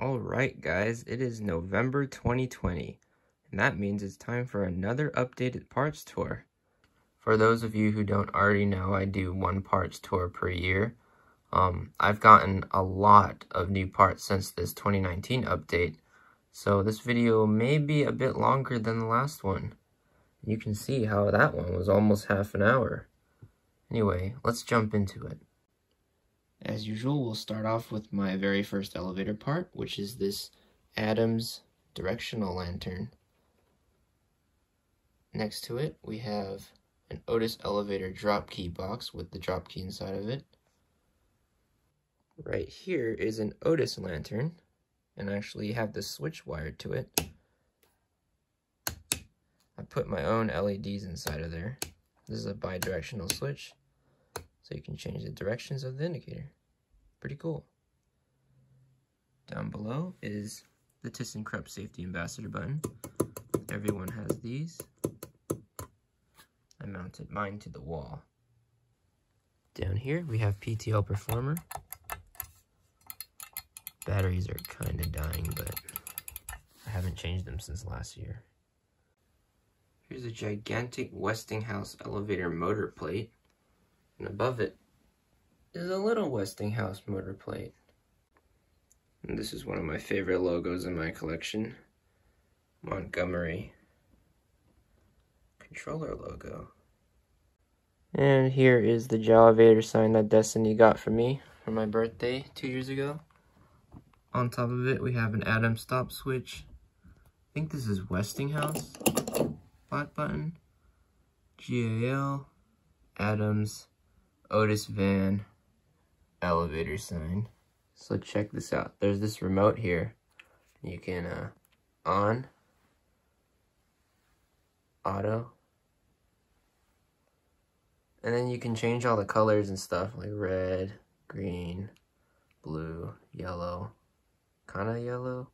Alright guys, it is November 2020, and that means it's time for another updated parts tour. For those of you who don't already know, I do one parts tour per year. I've gotten a lot of new parts since this 2019 update, so this video may be a bit longer than the last one. You can see how that one was almost half an hour. Anyway, let's jump into it. As usual, we'll start off with my very first elevator part, which is this Adams Directional Lantern. Next to it, we have an Otis Elevator drop key box with the drop key inside of it. Right here is an Otis Lantern, and I actually have the switch wired to it. I put my own LEDs inside of there. This is a bi-directional switch, so you can change the directions of the indicator. Pretty cool. Down below is the ThyssenKrupp Safety Ambassador button. Everyone has these. I mounted mine to the wall. Down here we have PTL Performer. Batteries are kind of dying, but I haven't changed them since last year. Here's a gigantic Westinghouse elevator motor plate, and above it is a little Westinghouse motor plate. And this is one of my favorite logos in my collection, Montgomery controller logo. And here is the elevator sign that Destiny got for me for my birthday 2 years ago. On top of it, we have an Adams stop switch. I think this is Westinghouse. Black button. GAL. Adams. Otis van. Elevator sign. So check this out. There's this remote here. You can on. Auto. And then you can change all the colors and stuff like red, green, blue, yellow. Kinda yellow,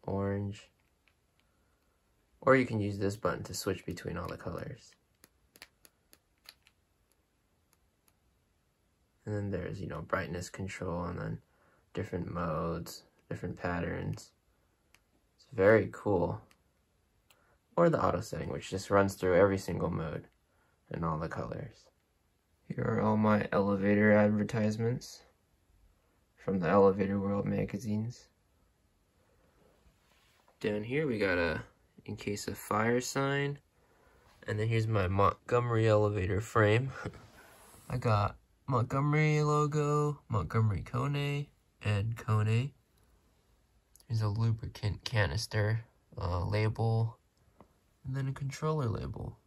orange, or you can use this button to switch between all the colors. And then there's, brightness control, and then different modes, different patterns. It's very cool. Or the auto setting, which just runs through every single mode and all the colors. Here are all my elevator advertisements from the Elevator World magazines. Down here we got a in case of fire sign, and then here's my Montgomery elevator frame. I got Montgomery logo, Montgomery Kone, and Kone. There's a lubricant canister label, and then a controller label.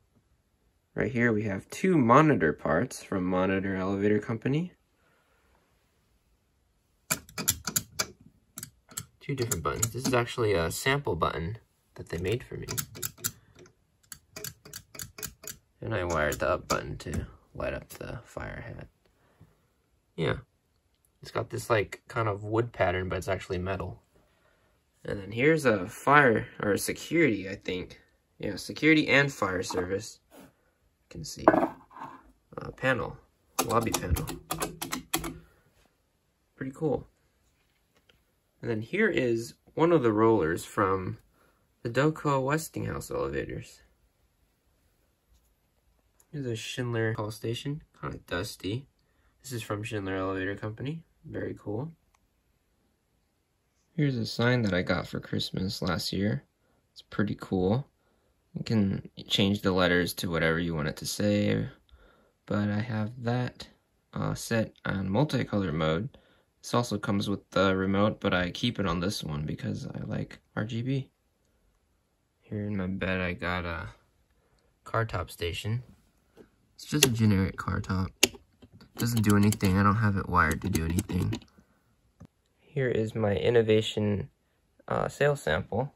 Right here we have two monitor parts from Monitor Elevator Company. Two different buttons. This is actually a sample button that they made for me. And I wired the up button to light up the fire hat. Yeah. It's got this like kind of wood pattern, but it's actually metal. And then here's a fire, or a security, I think. Yeah, security and fire service. You can see. Panel. Lobby panel. Pretty cool. And then here is one of the rollers from the Doco Westinghouse elevators. Here's a Schindler call station, kind of dusty. This is from Schindler Elevator Company, very cool. Here's a sign that I got for Christmas last year. It's pretty cool. You can change the letters to whatever you want it to say, but I have that set on multicolor mode. This also comes with the remote, but I keep it on this one because I like RGB. Here in my bed I got a car top station. It's just a generic car top. Doesn't do anything. I don't have it wired to do anything. Here is my innovation sales sample.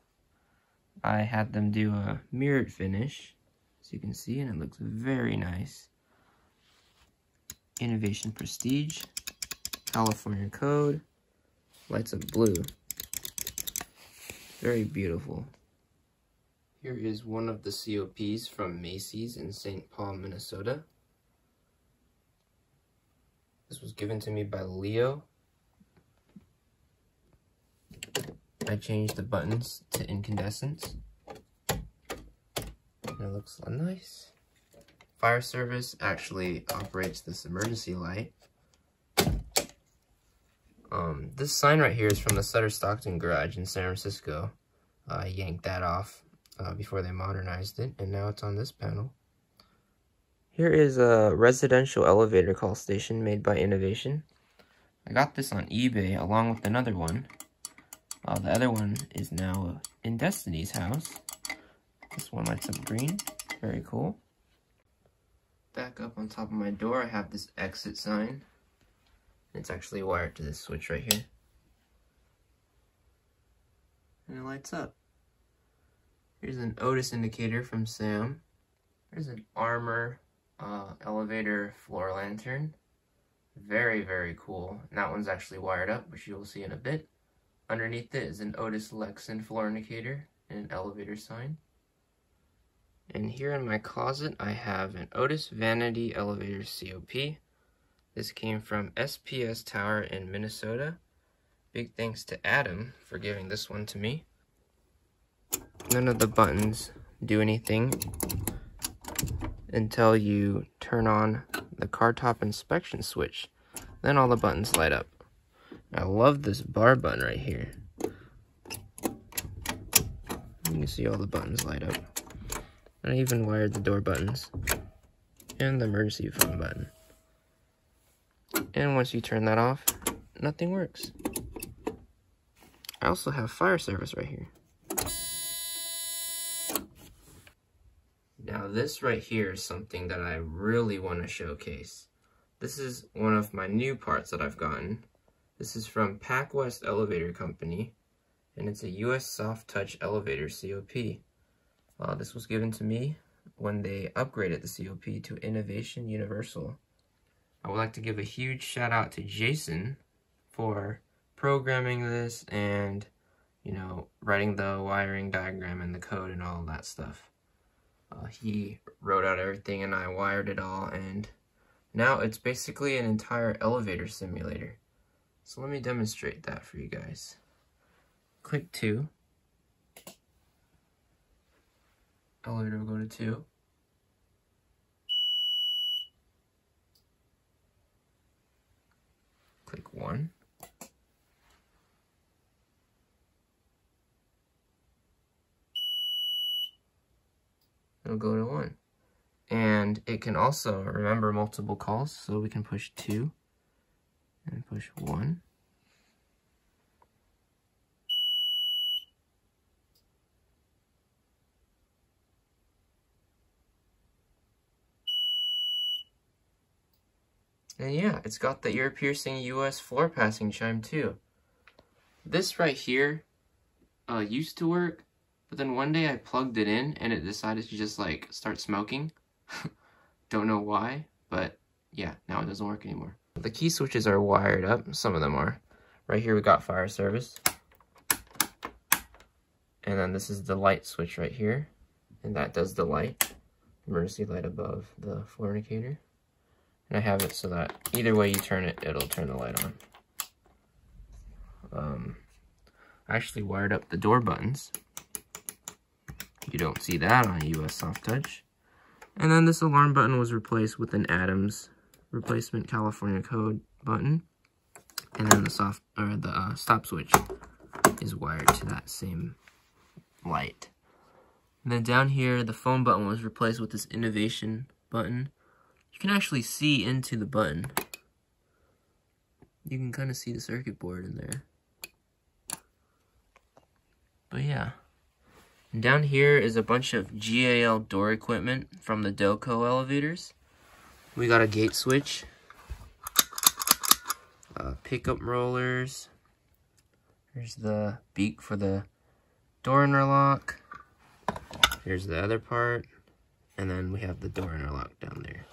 I had them do a mirrored finish, as you can see, and it looks very nice. Innovation Prestige. California code, lights up blue. Very beautiful. Here is one of the COPs from Macy's in St. Paul, Minnesota. This was given to me by Leo. I changed the buttons to incandescents. And it looks nice. Fire service actually operates this emergency light. This sign right here is from the Sutter Stockton garage in San Francisco. I yanked that off before they modernized it, and now it's on this panel. Here is a residential elevator call station made by Innovation. I got this on eBay along with another one. The other one is now in Destiny's house. This one lights up green. Very cool. Back up on top of my door, I have this exit sign. It's actually wired to this switch right here. And it lights up. Here's an Otis indicator from Sam. There's an Armor elevator floor lantern. Very, very cool. And that one's actually wired up, which you will see in a bit. Underneath it is an Otis Lexan floor indicator and an elevator sign. And here in my closet, I have an Otis Vanity elevator COP. This came from SPS Tower in Minnesota. Big thanks to Adam for giving this one to me. None of the buttons do anything until you turn on the car top inspection switch. Then all the buttons light up. I love this bar button right here. You can see all the buttons light up. I even wired the door buttons and the emergency phone button. And once you turn that off, nothing works. I also have fire service right here. Now this right here is something that I really want to showcase. This is one of my new parts that I've gotten. This is from PacWest Elevator Company, and it's a US SoftTouch elevator COP. This was given to me when they upgraded the COP to Innovation Universal. I would like to give a huge shout out to Jason for programming this and, you know, writing the wiring diagram and the code and all of that stuff. He wrote out everything and I wired it all, and now it's basically an entire elevator simulator. So let me demonstrate that for you guys. Click 2. Elevator will go to 2. Click 1. It'll go to 1. And it can also remember multiple calls, so we can push 2 and push 1. And yeah, it's got the ear-piercing US floor passing chime too. This right here used to work, but then one day I plugged it in and it decided to just like start smoking. Don't know why, but yeah, now it doesn't work anymore. The key switches are wired up, some of them are. Right here we got fire service. And then this is the light switch right here, and that does the light. Emergency light above the floor indicator. And I have it so that either way you turn it, it'll turn the light on. I actually wired up the door buttons. You don't see that on US SoftTouch. And then this alarm button was replaced with an Adams replacement California code button. And then the stop switch is wired to that same light. And then down here, the phone button was replaced with this Innovation button. You can actually see into the button. You can kind of see the circuit board in there. But yeah. And down here is a bunch of GAL door equipment from the Delco elevators. We got a gate switch, pickup rollers. There's the beak for the door interlock. Here's the other part. And then we have the door interlock down there.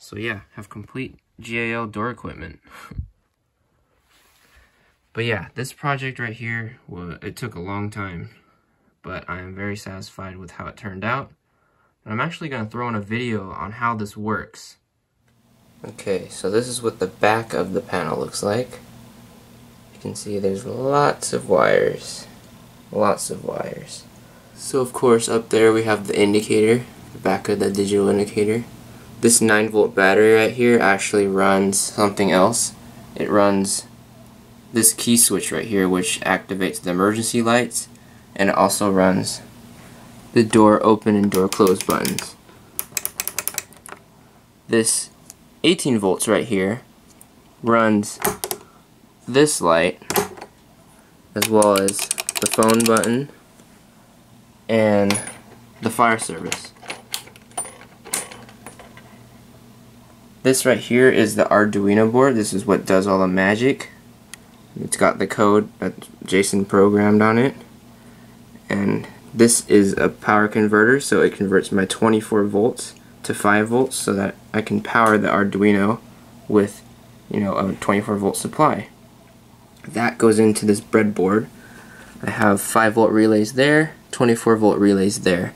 So yeah, have complete GAL door equipment. But yeah, this project right here, it took a long time, but I am very satisfied with how it turned out. And I'm actually going to throw in a video on how this works. Okay, so this is what the back of the panel looks like. You can see there's lots of wires. Lots of wires. So of course up there we have the indicator, the back of the digital indicator. This 9-volt battery right here actually runs something else. It runs this key switch right here, which activates the emergency lights, and it also runs the door open and door close buttons. This 18 volts right here runs this light, as well as the phone button and the fire service. This right here is the Arduino board. This is what does all the magic. It's got the code that Jason programmed on it. And this is a power converter, so it converts my 24 volts to 5 volts so that I can power the Arduino with, you know, a 24 volt supply. That goes into this breadboard. I have 5 volt relays there, 24 volt relays there.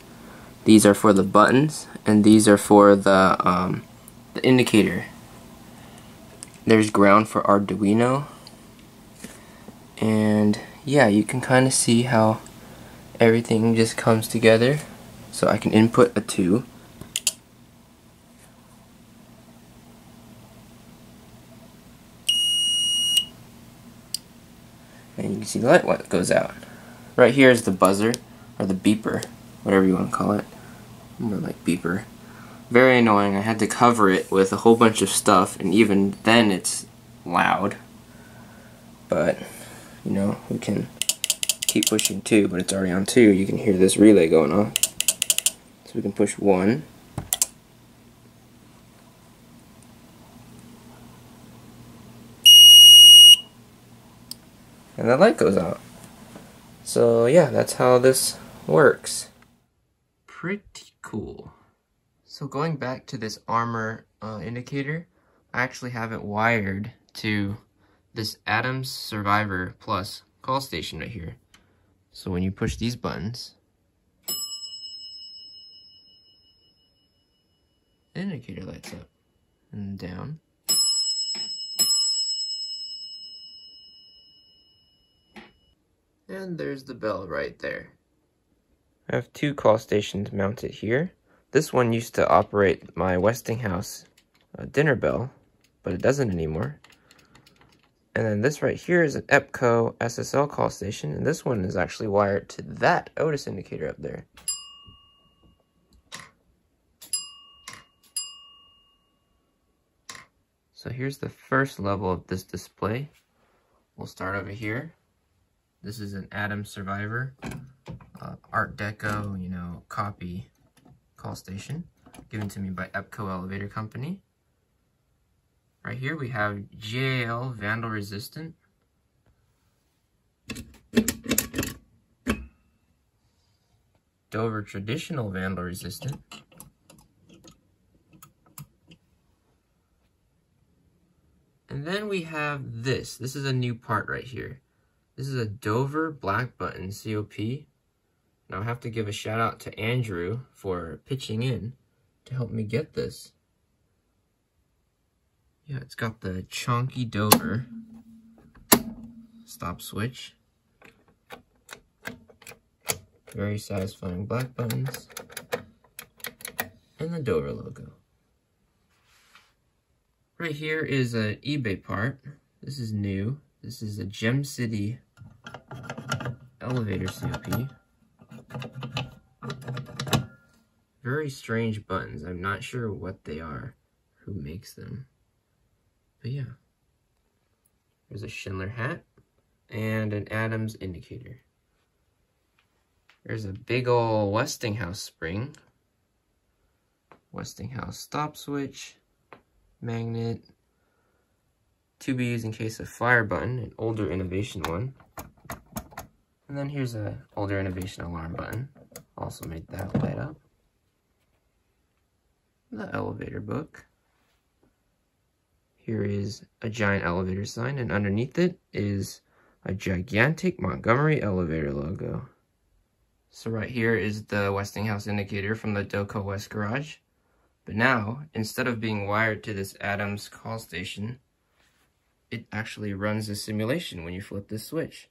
These are for the buttons, and these are for the indicator. There's ground for Arduino, and yeah, you can kind of see how everything just comes together. So I can input a 2. And you can see the light goes out. Right here is the buzzer, or the beeper, whatever you want to call it. More like beeper. Very annoying. I had to cover it with a whole bunch of stuff, and even then it's loud. But, you know, we can keep pushing 2, but it's already on 2. You can hear this relay going on. So we can push 1. And the light goes out. So yeah, that's how this works. Pretty cool. So going back to this Ermca indicator, I actually have it wired to this Adams Survivor Plus call station right here. So when you push these buttons, the indicator lights up and down. And there's the bell right there. I have 2 call stations mounted here. This one used to operate my Westinghouse dinner bell, but it doesn't anymore. And then this right here is an Ermca SSL call station, and this one is actually wired to that Otis indicator up there. So here's the first level of this display. We'll start over here. This is an Adams Survivor Art Deco, you know, copy call station given to me by Ermca Elevator Company. Right here we have GAL Vandal Resistant. Dover Traditional Vandal Resistant. And then we have this. This is a new part right here. This is a Dover Black Button COP. Now I have to give a shout out to Andrew for pitching in to help me get this. Yeah, it's got the chunky Dover stop switch. Very satisfying black buttons. And the Dover logo. Right here is an eBay part. This is new. This is a Gem City elevator COP. Very strange buttons. I'm not sure what they are, who makes them. But yeah. There's a Schindler hat and an Adams indicator. There's a big ol' Westinghouse spring. Westinghouse stop switch, magnet, to be used in case of fire button, an older innovation one. And then here's a older innovation alarm button. Also made that light up. The elevator book. Here is a giant elevator sign, and underneath it is a gigantic Montgomery elevator logo. So right here is the Westinghouse indicator from the Doco West garage. But now, instead of being wired to this Adams call station, it actually runs a simulation when you flip this switch.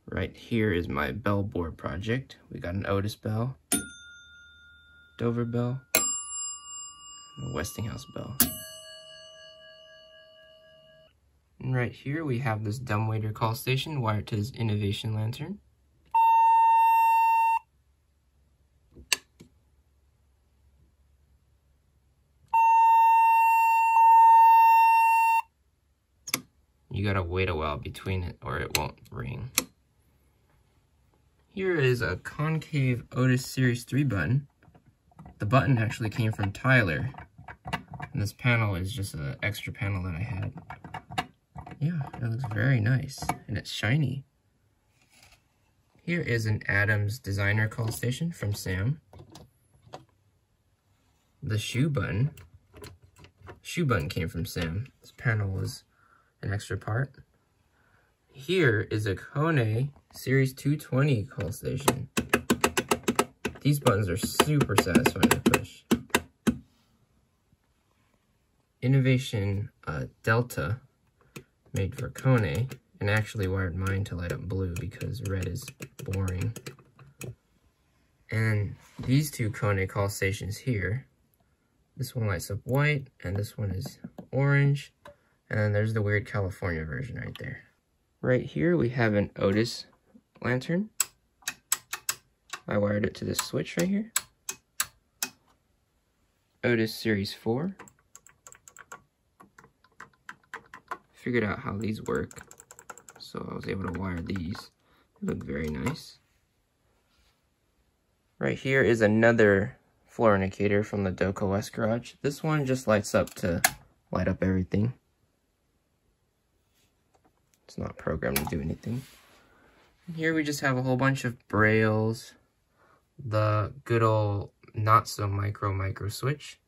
Right here is my bell board project. We got an Otis bell, Dover bell, and a Westinghouse bell. And right here we have this dumbwaiter call station wired to this innovation lantern. You gotta wait a while between it or it won't ring. Here is a concave Otis Series 3 button. The button actually came from Tyler. And this panel is just an extra panel that I had. Yeah, it looks very nice. And it's shiny. Here is an Adams designer call station from Sam. The shoe button came from Sam. This panel was an extra part. Here is a Kone Series 220 call station. These buttons are super satisfying to push. Innovation Delta made for Kone, and actually wired mine to light up blue because red is boring. And these two Kone call stations here, this one lights up white and this one is orange, and then there's the weird California version right there. Right here we have an Otis Lantern. I wired it to this switch right here. Otis Series 4. Figured out how these work, so I was able to wire these. They look very nice. Right here is another floor indicator from the Doka West garage. This one just lights up to light up everything. It's not programmed to do anything. And here we just have a whole bunch of brails. The good old not so micro switch.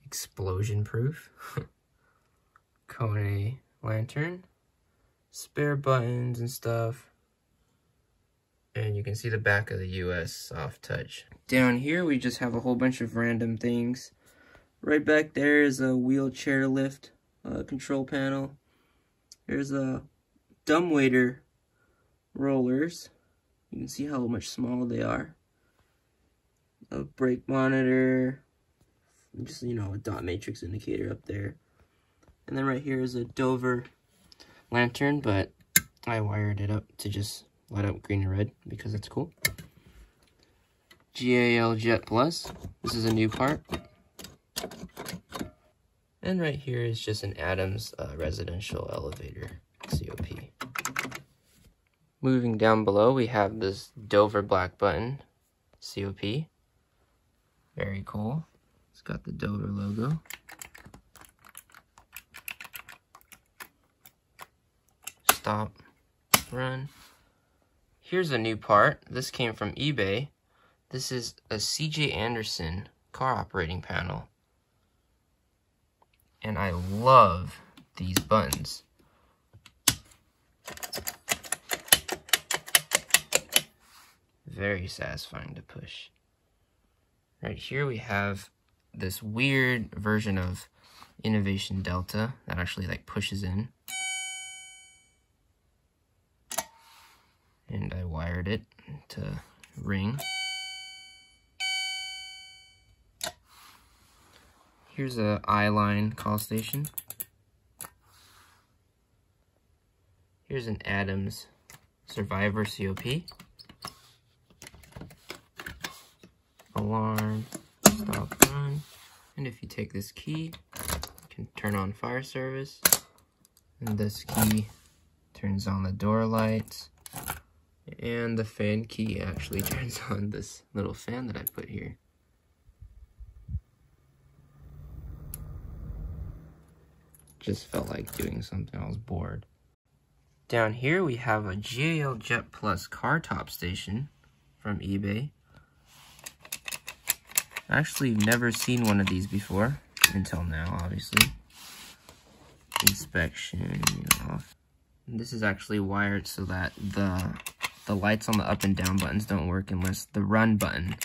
Explosion proof. Kone lantern. Spare buttons and stuff. And you can see the back of the US SoftTouch. Down here we just have a whole bunch of random things. Right back there is a wheelchair lift control panel. There's a dumbwaiter rollers. You can see how much smaller they are. A brake monitor. Just, you know, a dot matrix indicator up there. And then right here is a Dover lantern, but I wired it up to just light up green and red because it's cool. GAL Jet Plus. This is a new part. And right here is just an Adams residential elevator COP. Moving down below, we have this Dover black button COP. Very cool. It's got the Dover logo. Stop, run. Here's a new part. This came from eBay. This is a CJ Anderson car operating panel. And I love these buttons. Very satisfying to push. Right here we have this weird version of Innovation Delta that actually like pushes in. And I wired it to ring. Here's a I-line call station. Here's an Adams Survivor COP. Alarm, stop, run. And if you take this key, you can turn on fire service. And this key turns on the door lights. And the fan key actually turns on this little fan that I put here. Just felt like doing something, I was bored. Down here we have a GAL Jet Plus car top station from eBay. Actually never seen one of these before, until now, obviously. Inspection off. And this is actually wired so that the lights on the up and down buttons don't work unless the run button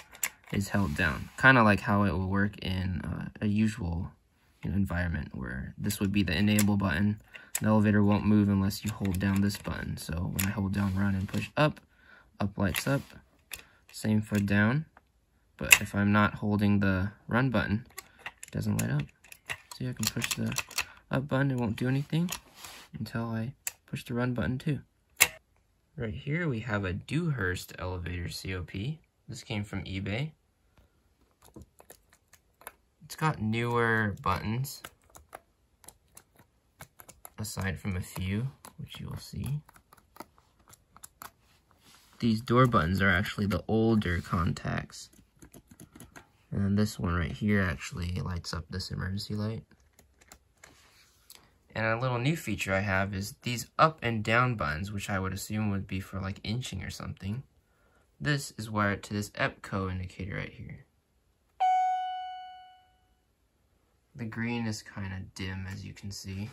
is held down. Kind of like how it will work in a usual environment, where this would be the enable button. The elevator won't move unless you hold down this button. So when I hold down run and push up, up lights up. Same for down. But if I'm not holding the run button, it doesn't light up. See, I can push the up button, it won't do anything until I push the run button too. Right here we have a Duhurst Elevator COP. This came from eBay. It's got newer buttons, aside from a few, which you will see. These door buttons are actually the older contacts. And this one right here actually lights up this emergency light. And a little new feature I have is these up and down buttons, which I would assume would be for like inching or something. This is wired to this Ermca indicator right here. The green is kind of dim, as you can see.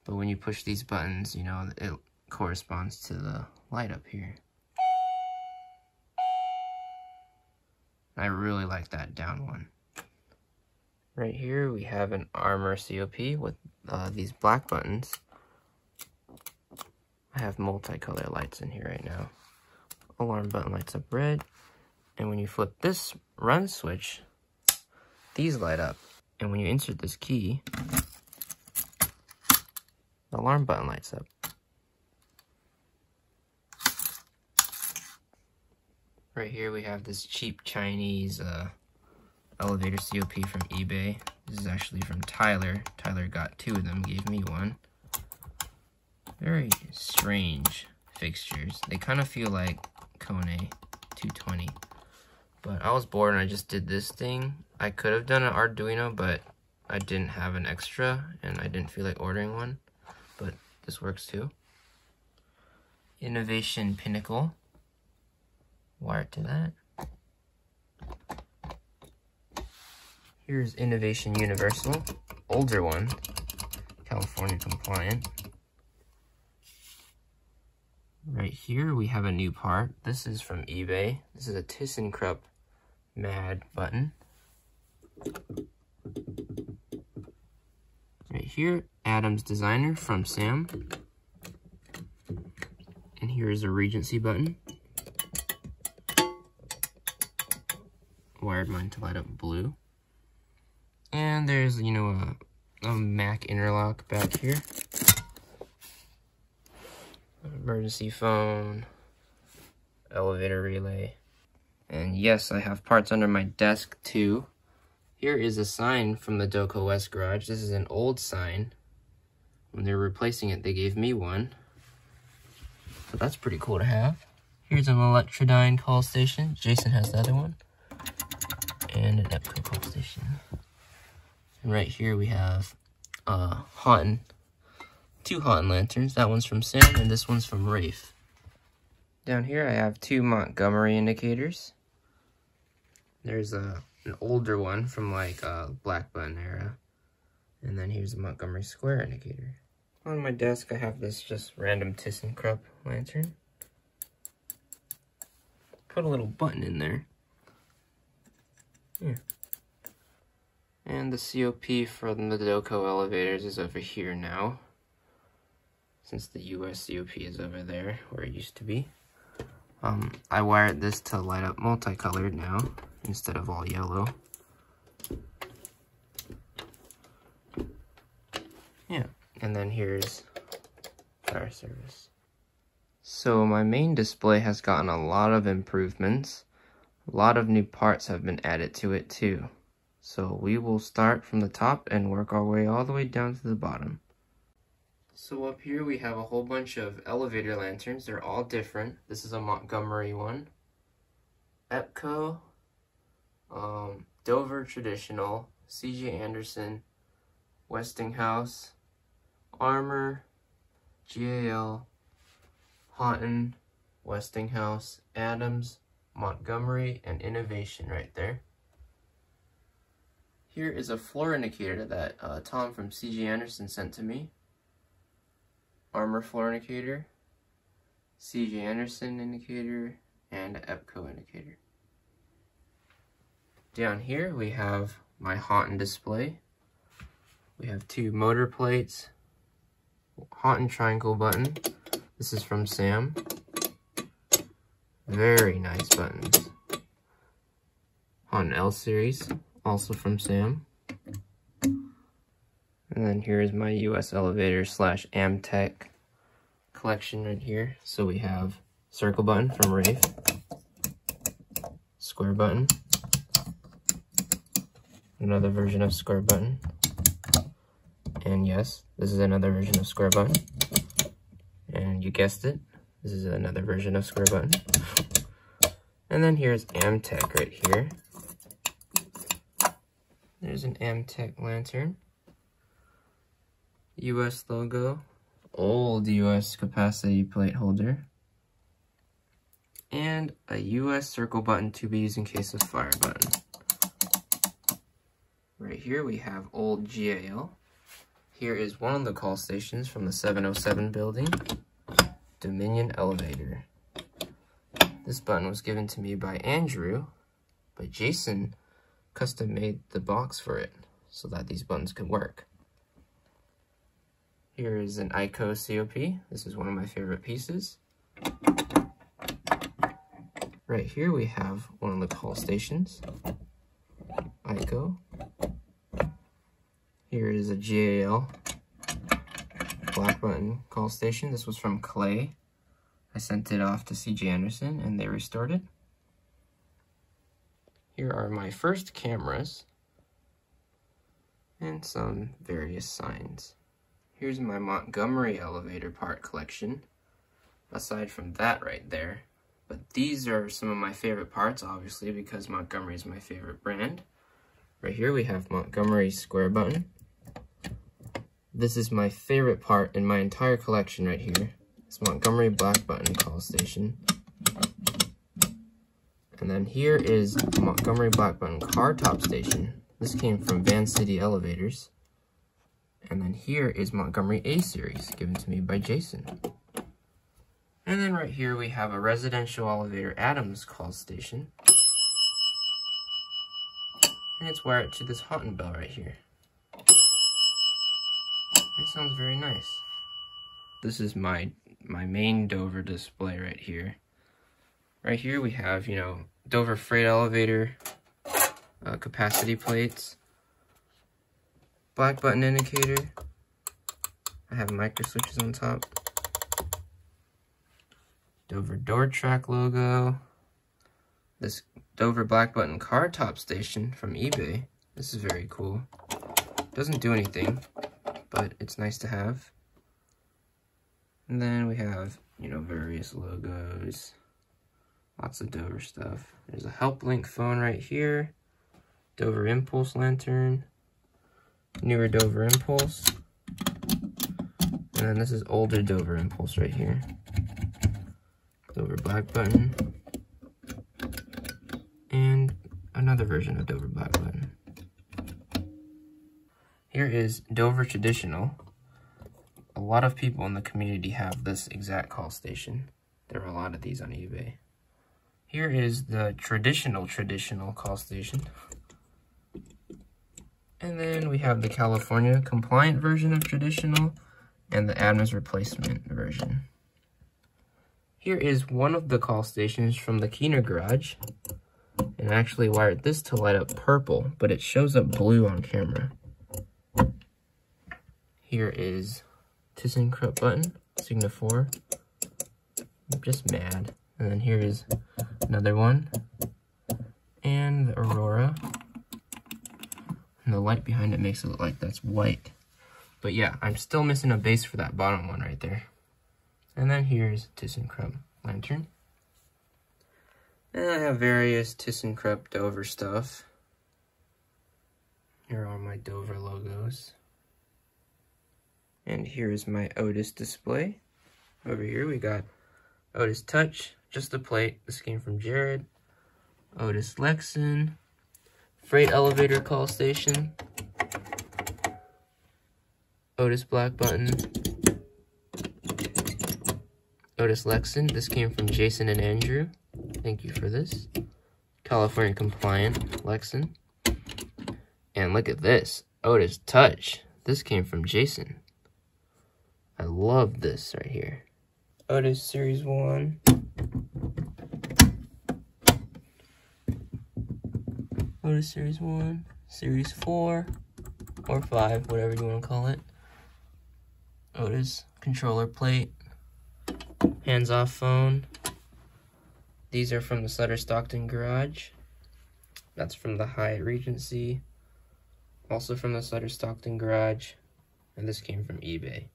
But when you push these buttons, you know, it corresponds to the light up here. I really like that down one. Right here we have an Ermca COP with these black buttons. I have multicolor lights in here right now. Alarm button lights up red. And when you flip this run switch, these light up. And when you insert this key, the alarm button lights up. Right here we have this cheap Chinese elevator COP from eBay. This is actually from Tyler. Tyler got 2 of them, gave me 1. Very strange fixtures. They kind of feel like Kone 220. But I was bored and I just did this thing. I could have done an Arduino, but I didn't have an extra and I didn't feel like ordering one. But this works too. Innovation Pinnacle. Wired to that. Here's Innovation Universal. Older one. California compliant. Right here we have a new part. This is from eBay. This is a ThyssenKrupp MAD button. Right here, Adam's Designer from Sam. And here is a Regency button. Wired mine to light up blue. And there's, you know, a Mac interlock back here. Emergency phone. Elevator relay. And yes, I have parts under my desk too. Here is a sign from the Doco West garage. This is an old sign. When they were replacing it, they gave me one. So that's pretty cool to have. Here's an Electrodyne call station. Jason has the other one. And an Ermca call station. And right here we have two Houghton lanterns. That one's from Sam and this one's from Rafe. Down here I have 2 Montgomery indicators. There's an older one from like Black Button era. And then here's a Montgomery Square indicator. On my desk I have this just random ThyssenKrupp lantern. Put a little button in there. Yeah. And the COP from the Doco elevators is over here now. Since the US COP is over there, where it used to be. I wired this to light up multicolored now, instead of all yellow. Yeah, and then here's fire service. So my main display has gotten a lot of improvements. A lot of new parts have been added to it too. So we will start from the top and work our way all the way down to the bottom. So up here we have a whole bunch of elevator lanterns. They're all different. This is a Montgomery one, Ermca, Dover Traditional, C.J. Anderson, Westinghouse, Armor, GAL, Houghton, Westinghouse, Adams, Montgomery, and Innovation right there. Here is a floor indicator that Tom from C.J. Anderson sent to me. Armor floor indicator, C.J. Anderson indicator, and Ermca indicator. Down here we have my Houghton display. We have two motor plates, Houghton triangle button. This is from Sam. Very nice buttons. Houghton L series, also from Sam. And then here is my US elevator / Amtech collection right here. So we have circle button from Rave, square button, another version of square button, and yes, this is another version of square button. And you guessed it, this is another version of square button. And then here's Amtech right here. There's an Amtech lantern. US logo, old US capacity plate holder, and a US circle button to be used in case of fire button. Right here we have old GAL. Here is one of the call stations from the 707 building, Dominion Elevator. This button was given to me by Andrew, but Jason custom made the box for it so that these buttons could work. Here is an ICO COP. This is one of my favorite pieces. Right here we have one of the call stations, ICO. Here is a GAL black button call station. This was from Clay. I sent it off to C.J. Anderson and they restored it. Here are my first cameras and some various signs. Here's my Montgomery elevator part collection, aside from that right there. But these are some of my favorite parts, obviously, because Montgomery is my favorite brand. Right here we have Montgomery square button. This is my favorite part in my entire collection right here. It's Montgomery black button call station. And then here is Montgomery black button car top station. This came from Vanity Elevators. And then here is Montgomery A series, given to me by Jason. And then right here we have a residential elevator Adams call station. And it's wired to this Houghton bell right here. It sounds very nice. This is my main Dover display right here. Right here we have, Dover freight elevator capacity plates, black button indicator. I have micro switches on top. Dover door track logo. This Dover black button car top station from eBay. This is very cool. Doesn't do anything, but it's nice to have. And then we have, various logos. Lots of Dover stuff. There's a HelpLink phone right here. Dover Impulse lantern. Newer Dover Impulse. And then this is older Dover Impulse right here. Dover black button. And another version of Dover black button. Here is Dover Traditional. A lot of people in the community have this exact call station. There are a lot of these on eBay. Here is the traditional call station. And then we have the California compliant version of traditional and the Adams replacement version. Here is one of the call stations from the Kone garage. And I actually wired this to light up purple, but it shows up blue on camera. Here is ThyssenKrupp button, Signa 4. I'm just mad. And then here is another one. And the Aurora. And the light behind it makes it look like that's white. But yeah, I'm still missing a base for that bottom one right there. And then here's ThyssenKrupp lantern. And I have various ThyssenKrupp Dover stuff. Here are my Dover logos. And here is my Otis display. Over here we got Otis Touch, just the plate. This came from Jared. Otis Lexan. Freight elevator call station. Otis Black Button. Otis Lexan. This came from Jason and Andrew. Thank you for this. California compliant Lexan. And look at this. Otis Touch. This came from Jason. I love this right here. Otis Series 1. Otis Series 1. Series 4. Or 5, whatever you want to call it. Otis controller plate. Hands-off phone. These are from the Sutter Stockton garage. That's from the Hyatt Regency. Also from the Sutter Stockton garage. And this came from eBay.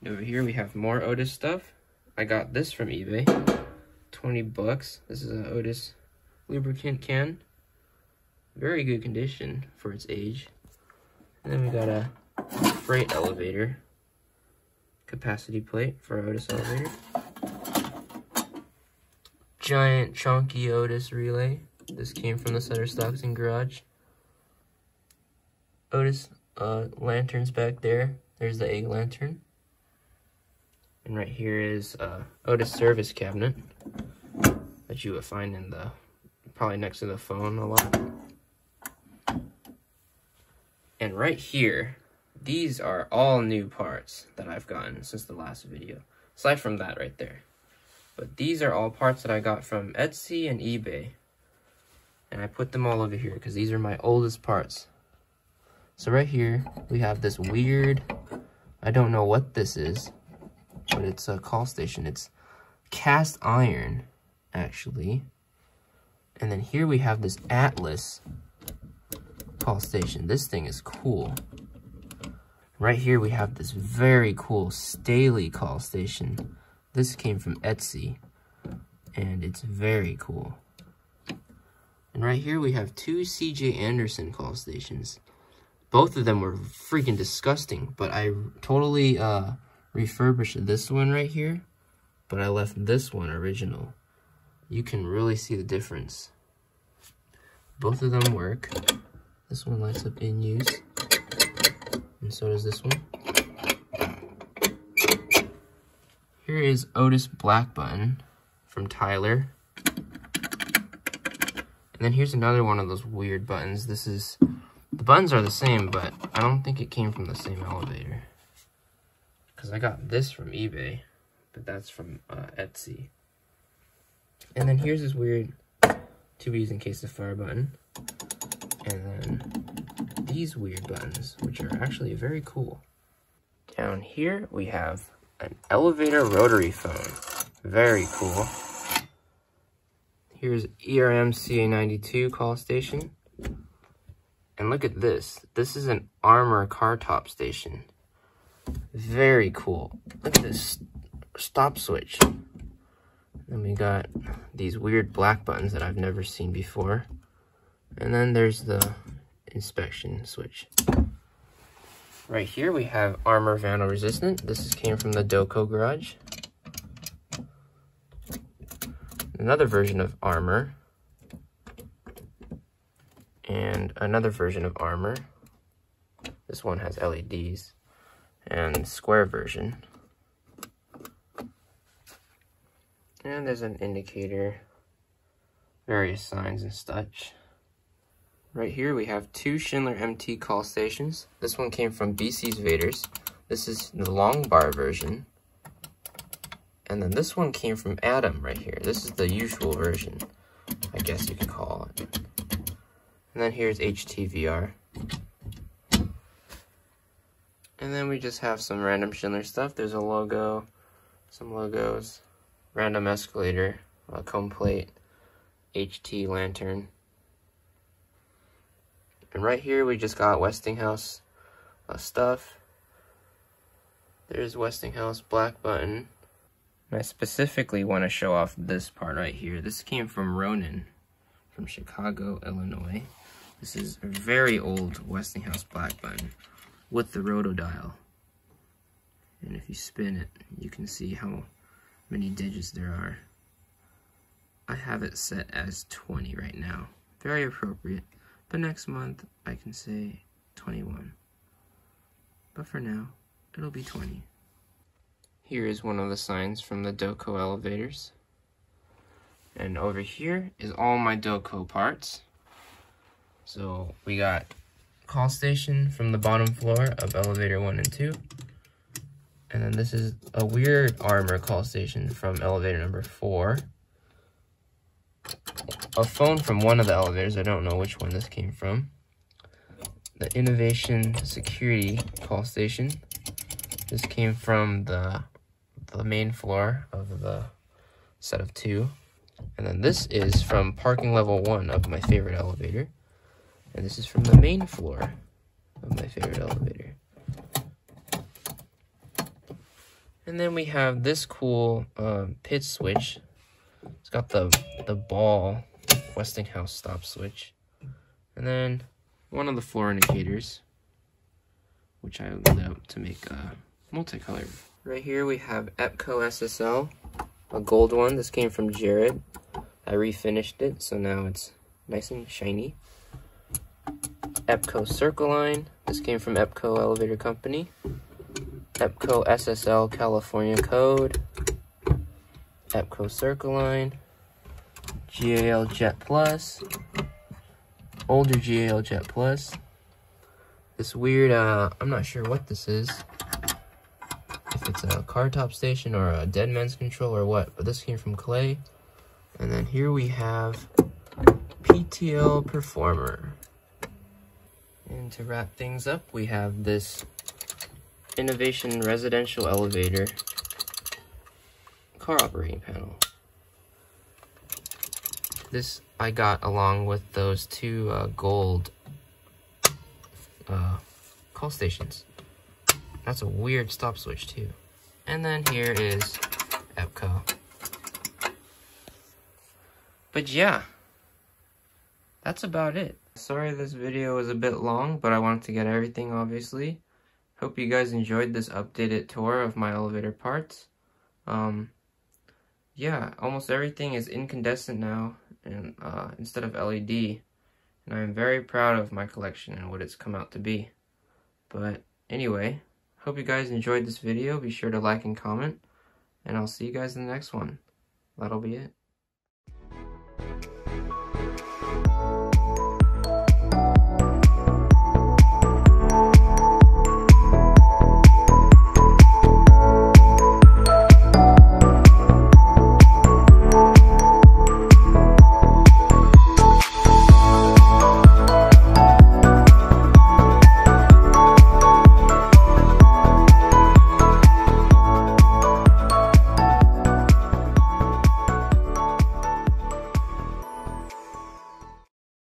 Over here we have more Otis stuff. I got this from eBay. 20 bucks. This is an Otis lubricant can. Very good condition for its age. And then we got a freight elevator capacity plate for Otis elevator. Giant chunky Otis relay. This came from the Sutter Stockton garage. Otis lanterns back there. There's the egg lantern. And right here is Otis service cabinet that you would find in the, probably next to the phone a lot. And right here, these are all new parts that I've gotten since the last video. Aside from that right there. But these are all parts that I got from Etsy and eBay. And I put them all over here because these are my oldest parts. So right here, we have this weird, I don't know what this is, but it's a call station. It's cast iron, actually. And then here we have this Atlas call station. This thing is cool. Right here we have this very cool Staley call station. This came from Etsy, and it's very cool. And right here we have two CJ Anderson call stations. Both of them were freaking disgusting, but I totally refurbished this one right here, but I left this one original. You can really see the difference. Both of them work. This one lights up in use, and so does this one. Here is Otis Black Button from Tyler. And then here's another one of those weird buttons. This is, the buttons are the same, but I don't think it came from the same elevator. Because I got this from eBay, but that's from Etsy. And then here's this weird to be used in case of fire button. And then these weird buttons, which are actually very cool. Down here we have an elevator rotary phone. Very cool. Here's Ermca 92 call station. And look at this. This is an Armor car top station. Very cool. Look at this stop switch. Then we got these weird black buttons that I've never seen before. And then there's the inspection switch. Right here we have Armor Vandal Resistant. This came from the Doco garage. Another version of Armor. And another version of Armor. This one has LEDs. And square version. And there's an indicator. Various signs and such. Right here we have two Schindler MT call stations. This one came from BC's Vaders. This is the long bar version. And then this one came from Adam right here. This is the usual version, I guess you could call it. And then here's HTVR. And then we just have some random Schindler stuff. There's a logo, some logos, random escalator, a cone plate, HT lantern. right here we just got Westinghouse stuff. There's Westinghouse black button. And I specifically want to show off this part right here. This came from Ronan from Chicago, Illinois. This is a very old Westinghouse black button with the rotodial. And if you spin it, you can see how many digits there are. I have it set as 20 right now. Very appropriate. But next month, I can say 21. But for now, it'll be 20. Here is one of the signs from the Doco elevators. And over here is all my Doco parts. So we got call station from the bottom floor of elevator 1 and 2. And then this is a weird armor call station from elevator number 4. A phone from one of the elevators, I don't know which one this came from. The innovation security call station. This came from the main floor of the set of 2. And then this is from parking level 1 of my favorite elevator. And this is from the main floor of my favorite elevator. And then we have this cool pitch switch. It's got the ball Westinghouse stop switch. And then one of the floor indicators, which I lit up to make multicolored. Right here we have Ermca SSL, a gold one. This came from Jared. I refinished it, so now it's nice and shiny. Ermca Circle Line. This came from Ermca Elevator Company. Ermca SSL California code. Ermca Circle Line. GAL Jet Plus. Older GAL Jet Plus. This weird, I'm not sure what this is. If it's a car top station or a dead man's control or what, but this came from Clay. And then here we have PTL Performer. And to wrap things up, we have this Innovation Residential Elevator car operating panel. This I got along with those 2 gold call stations. That's a weird stop switch too. And then here is Ermca. But yeah, that's about it. Sorry this video was a bit long, but I wanted to get everything obviously. Hope you guys enjoyed this updated tour of my elevator parts. Yeah, almost everything is incandescent now, and instead of LED. And I'm very proud of my collection and what it's come out to be. But anyway, hope you guys enjoyed this video. Be sure to like and comment, and I'll see you guys in the next one. That'll be it.